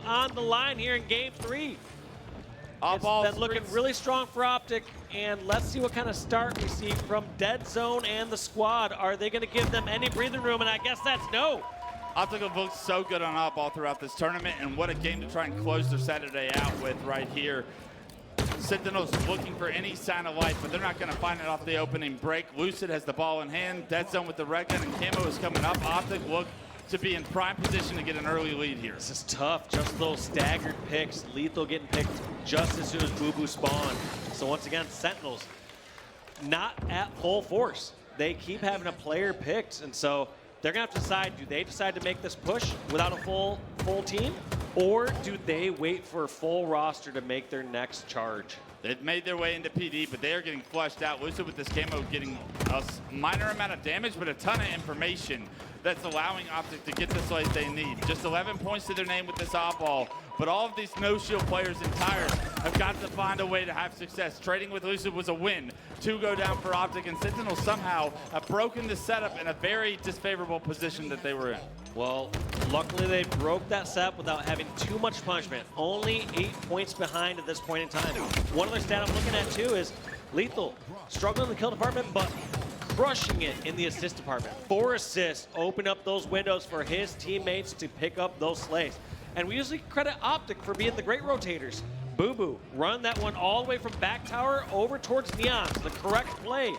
on the line here in game 3. It's Ball been looking really strong for OpTic, and let's see what kind of start we see from Dead Zone and the squad. Are they going to give them any breathing room? And I guess that's no. OpTic have looked so good on oddball throughout this tournament, and what a game to try and close their Saturday out with right here. Sentinels looking for any sign of life, but they're not going to find it off the opening break. Lucid has the ball in hand. Dead Zone with the red gun, and Camo is coming up. OpTic look to be in prime position to get an early lead here. This is tough. Just those staggered picks. Lethal getting picked just as soon as Boo Boo spawned. So once again, Sentinels not at full force. They keep having a player picked, and so they're going to have to decide, do they decide to make this push without a full team? Or do they wait for a full roster to make their next charge? They've made their way into PD, but they are getting flushed out. Lucid with this camo getting a minor amount of damage, but a ton of information that's allowing OpTic to get the slays they need. Just 11 points to their name with this oddball, but all of these no-shield players and tires have got to find a way to have success. Trading with Lucid was a win. 2 go down for OpTic, and Sentinels somehow have broken the setup in a very disfavorable position that they were in. Well, luckily they broke that setup without having too much punishment. Only 8 points behind at this point in time. One other stat I'm looking at too is Lethal struggling in the kill department, but crushing it in the assist department. 4 assists, open up those windows for his teammates to pick up those slays. And we usually credit OpTic for being the great rotators. Boo Boo run that one all the way from back tower over towards Neons, the correct play.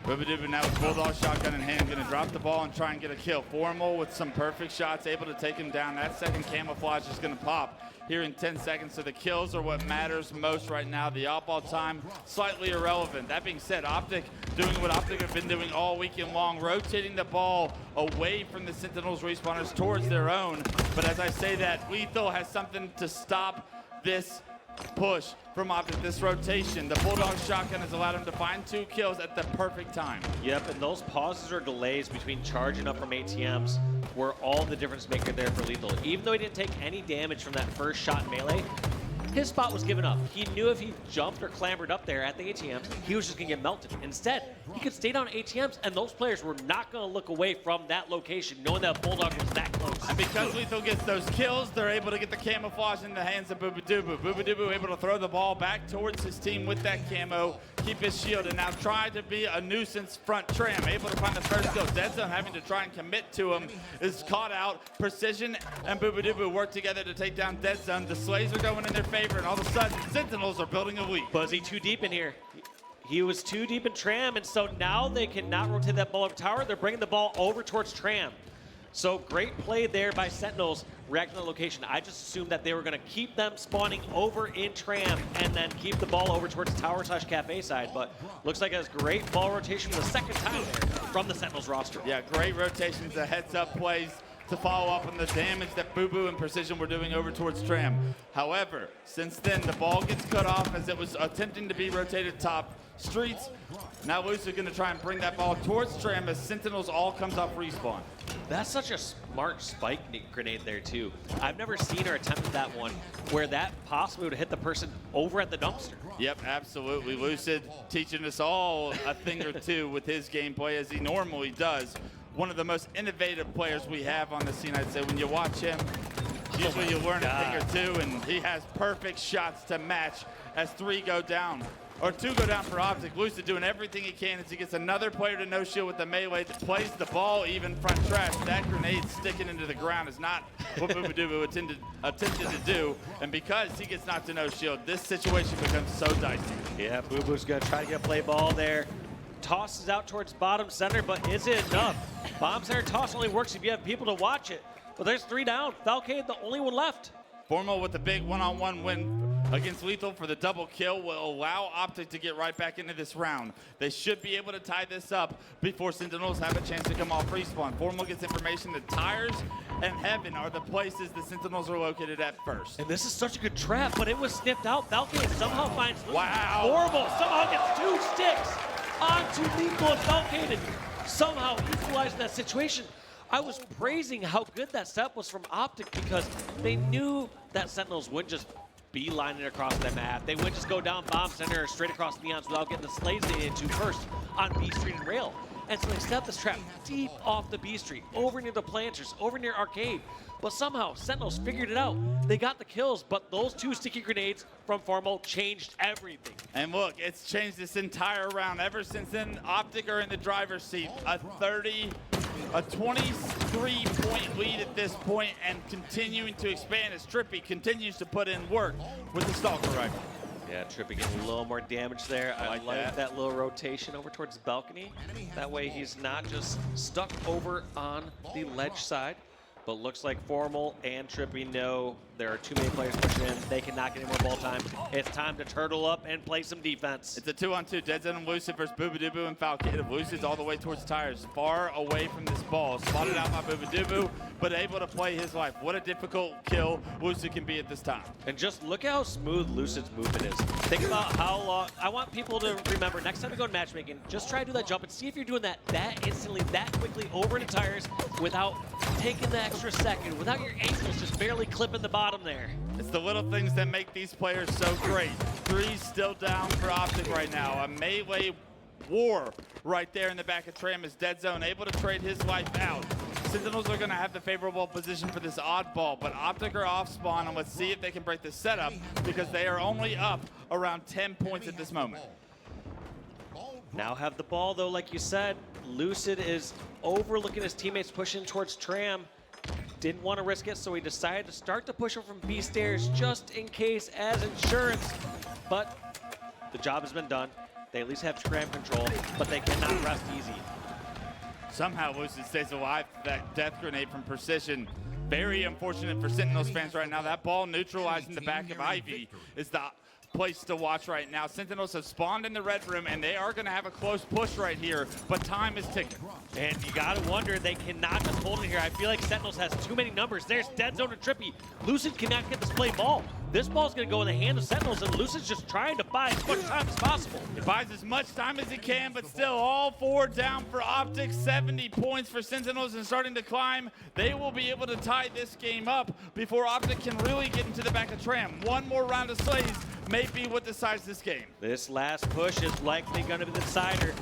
Booba now with Bulldog shotgun in hand, gonna drop the ball and try and get a kill. Formal with some perfect shots, able to take him down. That second camouflage is gonna pop here in 10 seconds. So the kills are what matters most right now. The oddball time, slightly irrelevant. That being said, OpTic doing what OpTic have been doing all weekend long, rotating the ball away from the Sentinels respawners towards their own. But as I say that, Lethal has something to stop this push from OpTic, this rotation. The Bulldog shotgun has allowed him to find 2 kills at the perfect time. Yep, and those pauses or delays between charging up from ATMs were all the difference maker there for Lethal. Even though he didn't take any damage from that first shot in melee, his spot was given up. He knew if he jumped or clambered up there at the ATMs, he was just gonna get melted. Instead, he could stay down ATMs, and those players were not gonna look away from that location, knowing that Bulldog was that close. And because Lethal gets those kills, they're able to get the camouflage in the hands of Boobadooboo. Boobadooboo able to throw the ball back towards his team with that camo, keep his shield, and now try to be a nuisance front tram. Able to find the first kill. Dead Zone having to try and commit to him is caught out. Precision and Boobadooboo work together to take down Dead Zone. The slays are going in their favor, and all of a sudden, Sentinels are building a lead. Buzzy too deep in here. He was too deep in Tram, and so now they cannot rotate that ball over tower. They're bringing the ball over towards Tram. So great play there by Sentinels reacting to the location. I just assumed that they were going to keep them spawning over in Tram and then keep the ball over towards tower/cafe side, but looks like it's great ball rotation for the second time there from the Sentinels roster. Yeah, great rotations, the heads-up plays to follow up on the damage that Boo Boo and Precision were doing over towards Tram. However, since then, the ball gets cut off as it was attempting to be rotated top streets. Now Lucid going to try and bring that ball towards Tram as Sentinels all comes off respawn. That's such a smart spike grenade there too. I've never seen or attempted that one where that possibly would hit the person over at the dumpster. Yep, absolutely. Lucid teaching us all a thing or two with his gameplay as he normally does. One of the most innovative players we have on the scene, I'd say. When you watch him, usually you learn a thing or two, and he has perfect shots to match as 3 go down. Or 2 go down for OpTic. Lucid doing everything he can as he gets another player to no shield with the melee that plays the ball even front trash. That grenade sticking into the ground is not what Boobadooboo attempted to do. And because he gets knocked to no shield, this situation becomes so dicey. Yeah, Boo Boo's gonna try to get a play ball there. Tosses out towards bottom center, but is it enough? Bomb center toss only works if you have people to watch it. But there's 3 down. Falcade, the only one left. Formal with the big one-on-one win against Lethal for the double kill will allow OpTic to get right back into this round. They should be able to tie this up before Sentinels have a chance to come off respawn. Formal gets information that Tires and Heaven are the places the Sentinels are located at first. And this is such a good trap, but it was sniffed out. Falcade somehow finds Wow. Horrible. Somehow gets 2 sticks onto Lethal and Falcade and somehow equalizing that situation. I was praising how good that step was from OpTic because they knew that Sentinels wouldn't just beelining across the map. They wouldn't just go down bomb center straight across Neons without getting the slays they needed to first on B Street and Rail. And so they set up this trap deep off the B Street, over near the planters, over near Arcade. but somehow Sentinels figured it out. They got the kills, but those 2 sticky grenades from Formal changed everything. And look, it's changed this entire round. Ever since then, OpTic are in the driver's seat. A 23-point lead at this point, and continuing to expand as Trippy continues to put in work with the Stalker rifle. Yeah, Trippy getting a little more damage there. I like that little rotation over towards the balcony. That way he's not just stuck over on the ledge side. But looks like Formal and Trippy know there are too many players pushing in. They cannot get any more ball time. It's time to turtle up and play some defense. It's a 2-on-2. Dead Zone and Lucid versus Boobadooboo and Falcade. Lucid's all the way towards the tires, far away from this ball. Spotted out by Boobadooboo, but able to play his life. What a difficult kill Lucid can be at this time. And just look how smooth Lucid's movement is. Think about how long. I want people to remember, next time you go to matchmaking, just try to do that jump and see if you're doing that instantly, that quickly over the tires without taking the extra second, without your ankles just barely clipping the bottom there. It's the little things that make these players so great. 3 still down for OpTic right now. A melee war right there in the back of Tram is Dead Zone, able to trade his life out. Sentinels are going to have the favorable position for this oddball, but OpTic are off spawn, and let's see if they can break the setup, because they are only up around 10 points at this moment. Now have the ball, though, like you said. Lucid is overlooking his teammates pushing towards Tram. Didn't want to risk it, so he decided to start to push him from B stairs just in case as insurance. But the job has been done. They at least have Tram control, but they cannot rest easy. Somehow Lucid stays alive. That death grenade from Precision. Very unfortunate for Sentinels fans right now. That ball neutralizing the back of Ivy is the place to watch right now. Sentinels have spawned in the red room, and they are going to have a close push right here, but time is ticking. And you got to wonder, they cannot just hold it here. I feel like Sentinels has too many numbers. There's Dead Zone and Trippy. Lucid cannot get this play ball. This ball's going to go in the hand of Sentinels, and Lucid's just trying to buy as much time as possible. He buys as much time as he can, but still all 4 down for OpTic. 70 points for Sentinels and starting to climb. They will be able to tie this game up before OpTic can really get into the back of Tram. One more round of slays may be what decides this game. This last push is likely going to be the decider.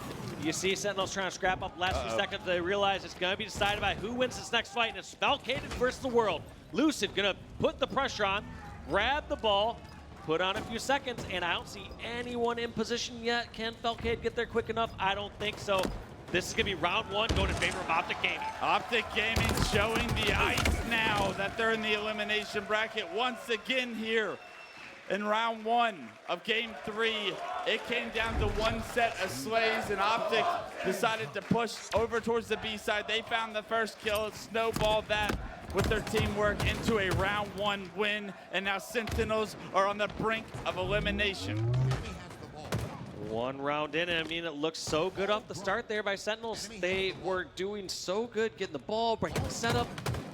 You see Sentinels trying to scrap up the last few seconds. They realize it's going to be decided by who wins this next fight, and it's Falcade versus the world. Lucid going to put the pressure on, grab the ball, put on a few seconds, and I don't see anyone in position yet. Can Falcade get there quick enough? I don't think so. This is going to be round 1 going in favor of OpTic Gaming. OpTic Gaming showing the ice now that they're in the elimination bracket once again here. In round 1 of game 3, it came down to 1 set of slays, and OpTic decided to push over towards the B side. They found the first kill. It snowballed that with their teamwork into a round 1 win, and now Sentinels are on the brink of elimination. 1 round in, and I mean, it looks so good off the start there by Sentinels. They were doing so good getting the ball, breaking the setup,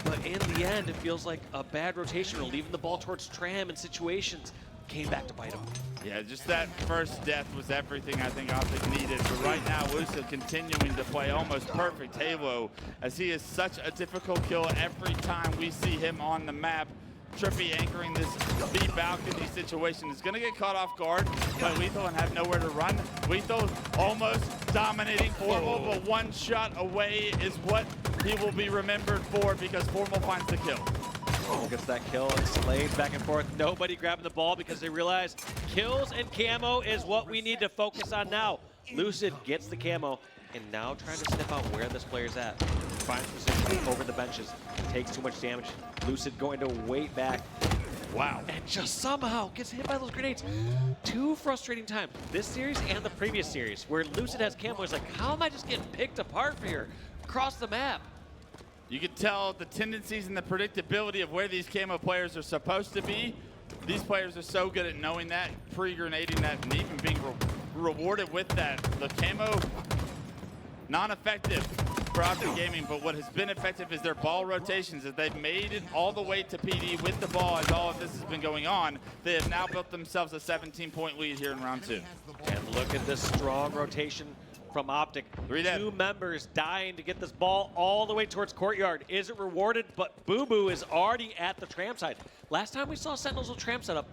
but in the end, it feels like a bad rotation or leaving the ball towards Tram in situations. Came back to bite him. Yeah, just that first death was everything I think OpTic needed. But right now, Lucid continuing to play almost perfect Halo, as he is such a difficult kill every time we see him on the map. Trippy anchoring this B balcony situation is going to get caught off guard by Lethal and have nowhere to run. Lethal almost dominating Formal, but 1 shot away is what he will be remembered for, because Formal finds the kill. Gets that kill and slays back and forth. Nobody grabbing the ball because they realize kills and camo is what we need to focus on now. Lucid gets the camo and now trying to sniff out where this player's at. Finds position over the benches. Takes too much damage. Lucid going to wait back. Wow. And just somehow gets hit by those grenades. 2 frustrating times. This series and the previous series where Lucid has camo. It's like, how am I just getting picked apart here across the map? You can tell the tendencies and the predictability of where these camo players are supposed to be. These players are so good at knowing that, pre-grenading that, and even being rewarded with that. The camo, non-effective for OpTic Gaming, but what has been effective is their ball rotations. As they've made it all the way to PD with the ball as all of this has been going on, they have now built themselves a 17-point lead here in round 2. And look at this strong rotation from OpTic. 2 members dying to get this ball all the way towards courtyard. Is it rewarded? But Boo Boo is already at the Tram side. Last time we saw Sentinels with Tram setup,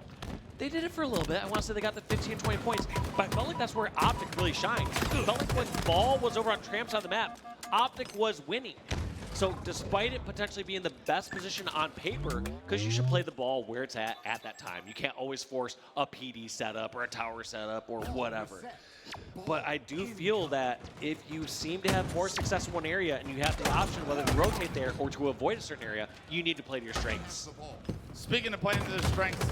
they did it for a little bit. I want to say they got the 15, 20 points, but I felt like that's where OpTic really shined. It felt like when the ball was over on Tram side of the map, OpTic was winning. So despite it potentially being the best position on paper, because you should play the ball where it's at that time. You can't always force a PD setup or a tower setup or whatever. But I do feel that if you seem to have more success in one area and you have the option whether to rotate there or to avoid a certain area, you need to play to your strengths. Speaking of playing to their strengths,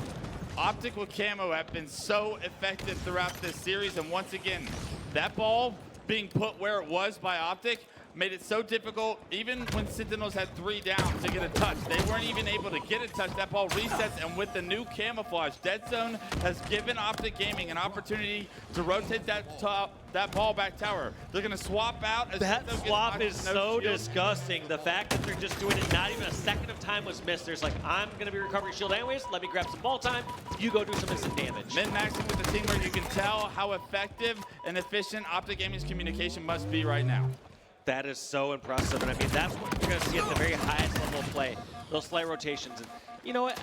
OpTic with Camo have been so effective throughout this series, and once again, that ball being put where it was by OpTic made it so difficult. Even when Sentinels had 3 down to get a touch, they weren't even able to get a touch. That ball resets, and with the new camouflage, Dead Zone has given OpTic Gaming an opportunity to rotate that ball back tower. They're going to swap out. That swap is so disgusting. The fact that they're just doing it, not even a second of time was missed. There's like, I'm going to be recovering shield anyways. Let me grab some ball time. You go do some instant damage. Min-maxing with the team where you can tell how effective and efficient OpTic Gaming's communication must be right now. That is so impressive, and I mean, that's what you're going to see at the very highest level of play, those slight rotations. And you know what,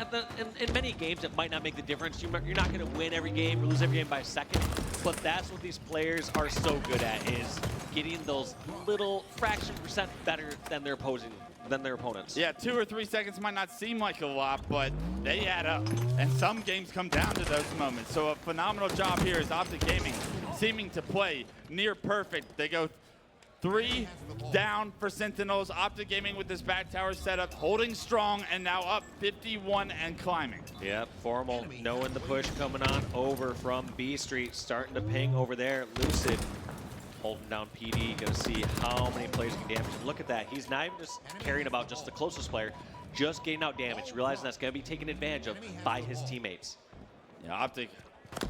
in many games, it might not make the difference. You're not going to win every game or lose every game by a second, but that's what these players are so good at, is getting those little fraction percent better than their opponents. Yeah, 2 or 3 seconds might not seem like a lot, but they add up, and some games come down to those moments. So a phenomenal job here is OpTic Gaming seeming to play near perfect. They go 3 down for Sentinels. OpTic Gaming with this back tower setup, holding strong, and now up 51 and climbing. Yep, Formal knowing the push coming on over from B Street, starting to ping over there. Lucid holding down PD, gonna see how many players can damage him. Look at that, he's not even just caring about just the closest player, just getting out damage, realizing that's gonna be taken advantage of by his teammates. Yeah, OpTic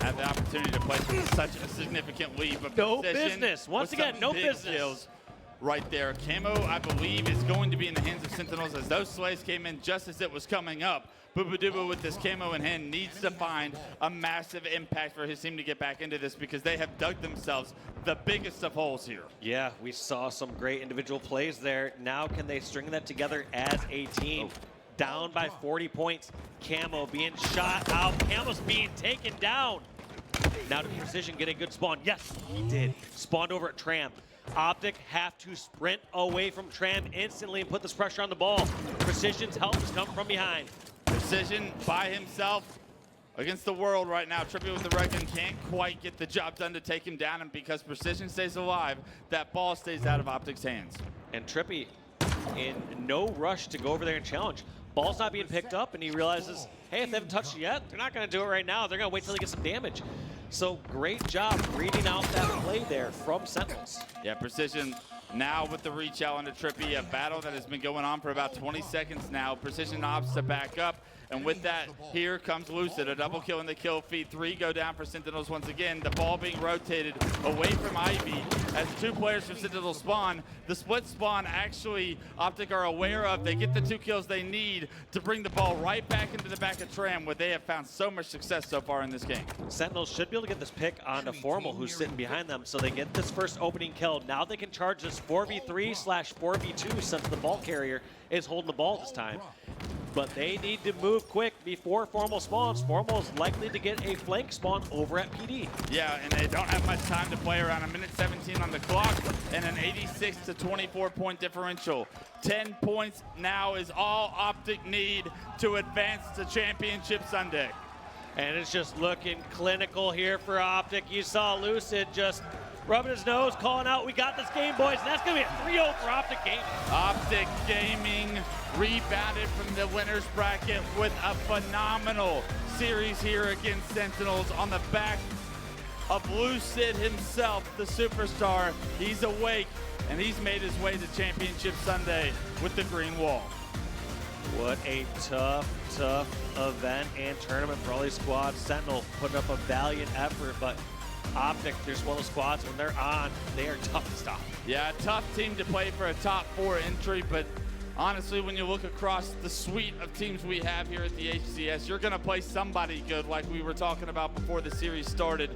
have the opportunity to play for such a significant lead, but no business. Once again, no business. Right there. Camo, I believe, is going to be in the hands of Sentinels as those slays came in just as it was coming up. Booba with this camo in hand needs to find a massive impact for his team to get back into this, because they have dug themselves the biggest of holes here. Yeah, we saw some great individual plays there. Now can they string that together as a team? Down by 40 points. Camo being shot out. Camo's being taken down. Now to Precision get a good spawn. Yes, he did. Spawned over at Tram. OpTic have to sprint away from Tram instantly and put this pressure on the ball. Precision's help has come from behind. Precision by himself against the world right now. Trippy with the Reckon can't quite get the job done to take him down, and because Precision stays alive, that ball stays out of OpTic's hands. And Trippy in no rush to go over there and challenge. Ball's not being picked up, and he realizes, hey, if they haven't touched it yet, they're not going to do it right now. They're going to wait till they get some damage. So great job reading out that play there from Sentinels. Yeah, Precision now with the reach out onto Trippy, a battle that has been going on for about 20 seconds now. Precision opts to back up, and with that, here comes Lucid, a double kill in the kill feed. 3 go down for Sentinels once again. The ball being rotated away from Ivy as 2 players from Sentinels spawn. The split spawn actually OpTic are aware of. They get the 2 kills they need to bring the ball right back into the back of Tram, where they have found so much success so far in this game. Sentinels should be able to get this pick onto Formal, who's sitting behind them, so they get this first opening kill. Now they can charge this 4v3/4v2 since the ball carrier is holding the ball this time. But they need to move quick before Formal spawns. Formal is likely to get a flank spawn over at PD. Yeah, and they don't have much time to play, around 1:17 on the clock and an 86 to 24 point differential. 10 points now is all OpTic need to advance to Championship Sunday. And it's just looking clinical here for OpTic. You saw Lucid just rubbing his nose, calling out, we got this game, boys. And that's going to be a 3-0 for OpTic Gaming. OpTic Gaming rebounded from the winner's bracket with a phenomenal series here against Sentinels on the back of Lucid himself, the superstar. He's awake, and he's made his way to Championship Sunday with the green wall. What a tough event and tournament for all these squads. Sentinel putting up a valiant effort, but OpTic, there's one of the squads, when they're on, they are tough to stop. Yeah, a tough team to play for a top 4 entry, but honestly, when you look across the suite of teams we have here at the HCS, you're going to play somebody good like we were talking about before the series started.